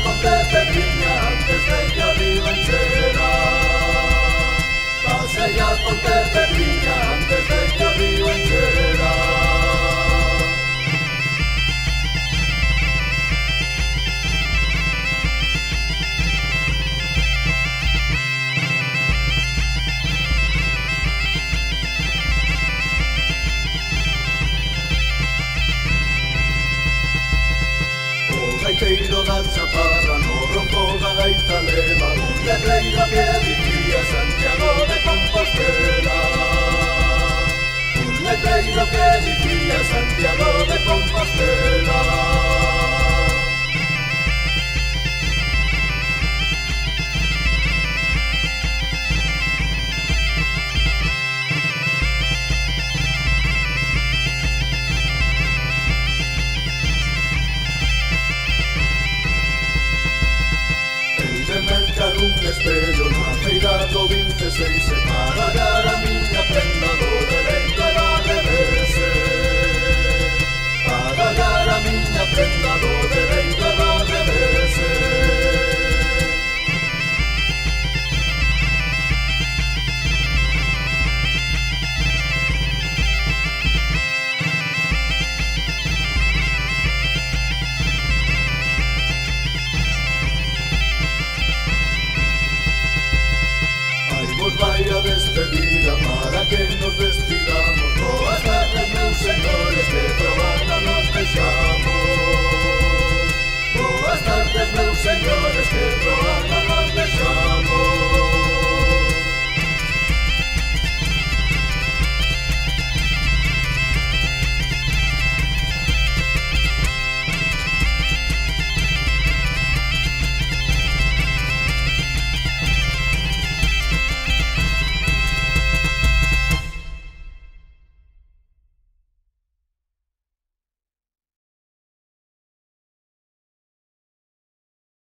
ponte Pedriña antes de que o río enchera. Pase ya ponte Pedriña antes de que o río enchera. Gaiteiro da chaparra no ronco da gaita leva un letreiro que dicía Santiago de Compostela. Un letreiro que dicía Santiago de Compostela.